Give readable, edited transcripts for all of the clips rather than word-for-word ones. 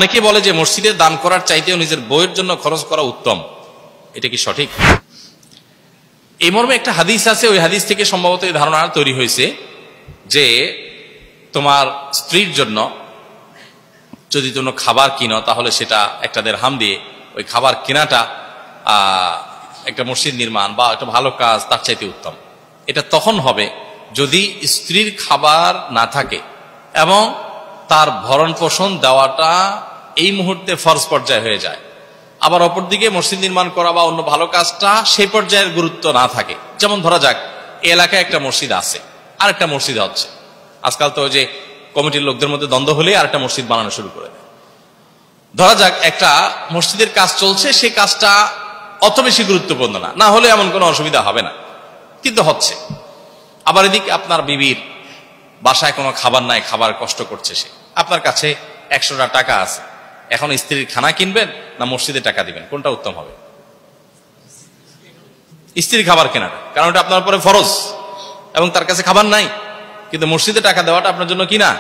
অনেকে বলে যে মসজিদে দান করার চাইতেও নিজের বইয়ের জন্য খরচ করা উত্তম, এটা কি সঠিক? এই মর্মে একটা হাদিস আছে, ওই হাদিস থেকে সম্ভবত এই ধারণা তৈরি হয়েছে যে তোমার স্ত্রীর জন্য যদি তুমি খাবার কিনো তাহলে সেটা একটা দিরহাম দিয়ে ওই খাবার কেনাটা একটা মসজিদ নির্মাণ বা একটা ভালো কাজ তার চাইতে উত্তম। এটা তখন হবে যদি স্ত্রীর খাবার না থাকে এবং তার ভরণ পোষণ দেওয়াটা এই মুহূর্তে ফরজ পর্যায়ে হয়ে যায়, আবার অপরদিকে মসজিদ নির্মাণ করা বা অন্য ভালো কাজটা সেই পর্যায়ের গুরুত্ব না থাকে। যেমন ধরা যাক এই এলাকায় একটা মসজিদ আছে, আর একটা মসজিদ হচ্ছে, আজকাল তো যে কমিটির লোকদের মধ্যে দ্বন্দ্ব হলে আর একটা মসজিদ বানানো শুরু করে দেয়। ধরা যাক একটা মসজিদের কাজ চলছে, সেই কাজটা অত বেশি গুরুত্বপূর্ণ না, না হলে এমন কোনো অসুবিধা হবে না, কিন্তু হচ্ছে। আবার এদিকে আপনার বিবির বাসায় কোনো খাবার নাই, খাবার কষ্ট করছে সে, আপনার কাছে 100টা টাকা আছে, এখন স্ত্রীর খানা কিনবেন না মসজিদে টাকা দিবেন, কোনটা উত্তম হবে? স্ত্রীর খাবার কেনাটা, কারণ এটা আপনার উপরে ফরজ এবং তার কাছে খাবার নাই। কিন্তু মসজিদে টাকা দেওয়াটা আপনার জন্য কি না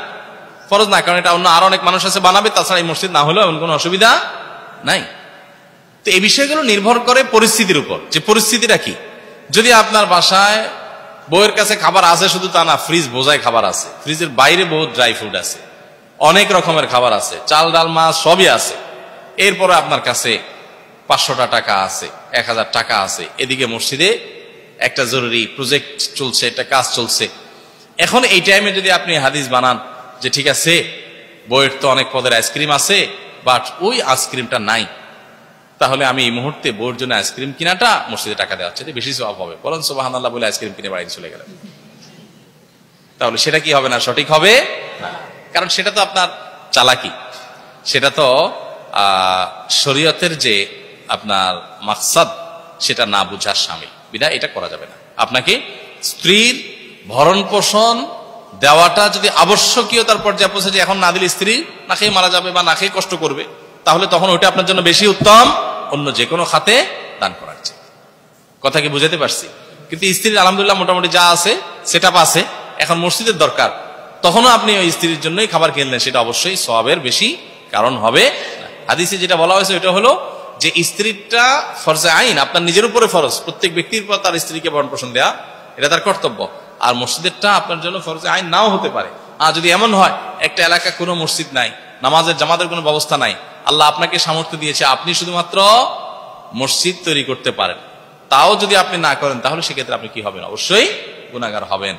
ফরজ না, কারণ এটা অন্য আরো অনেক মানুষ আছে বানাবে, তাছাড়া এই মসজিদ না হলেও এমন কোনো অসুবিধা নাই। তো এই বিষয়গুলো নির্ভর করে পরিস্থিতির উপর, যে পরিস্থিতিটা কি। যদি আপনার বাসায় বউয়ের কাছে খাবার আছে শুধু তা না, ফ্রিজ বোঝায় খাবার আছে, ফ্রিজের বাইরে বহুত ড্রাই ফ্রুট আছে, অনেক রকমের খাবার আছে, চাল ডাল মাছ সবই আছে, এরপরে আপনার কাছে 500টা টাকা আছে, 1000 টাকা আছে, এদিকে মসজিদে একটা জরুরি প্রজেক্ট চলছে, একটা কাজ চলছে। এখন এই টাইমে যদি আপনি হাদিস বানান যে ঠিক আছে বইয়ের তো অনেক পদের আইসক্রিম আছে বাট ওই আইসক্রিমটা নাই, তাহলে আমি এই মুহূর্তে বইয়ের জন্য আইসক্রিম কিনাটা মসজিদে টাকা দেওয়া হচ্ছে, বেশি সওয়াব হবে, বলেন সুবহানাল্লাহ বলে আইসক্রিম কিনে বাড়িতে চলে গেলেন, তাহলে সেটা কি হবে না? সঠিক হবে না, কারণ সেটা তো আপনার চালাকি, সেটা তো শরীয়তের যে আপনার মাকসাদ সেটা না বুঝার শামিল, বিধায় এটা করা যাবে না। আপনাকে স্ত্রীর ভরণ পোষণ দেওয়াটা যদি আবশ্যকীয়তার পর্যায়ে পৌঁছে যে এখন না দিলে স্ত্রী না খেয়ে মারা যাবে বা না খেয়ে কষ্ট করবে, তাহলে তখন ওইটা আপনার জন্য বেশি উত্তম অন্য যে কোনো খাতে দান করার চেয়ে। কথা কি বুঝাতে পারছি? কিন্তু স্ত্রীর আলহামদুলিল্লাহ মোটামুটি যা আছে সেটআপ আছে, এখন মসজিদের দরকার, তখনও আপনি ওই স্ত্রীর জন্যই খাবার কিনলেন, সেটা অবশ্যই সওয়াবের বেশি কারণ হবে। হাদিসে যেটা বলা হয়েছে ওটা হলো যে স্ত্রীটা ফরজে আইন, আপনার নিজের উপরে ফরজ, প্রত্যেক ব্যক্তির উপর তার স্ত্রীকে ভরণ পোষণ দেয়া এটা তার কর্তব্য, আর মসজিদেরটা আপনার জন্য ফরজে আইন নাও হতে পারে। আর যদি এমন হয় একটা এলাকা কোনো মসজিদ নাই, নামাজের জামাতের কোনো ব্যবস্থা নাই, আল্লাহ আপনাকে সামর্থ্য দিয়েছে, আপনি শুধুমাত্র মসজিদ তৈরি করতে পারেন, তাও যদি আপনি না করেন তাহলে সেক্ষেত্রে আপনি কি হবেন? অবশ্যই গুনাহগার হবেন।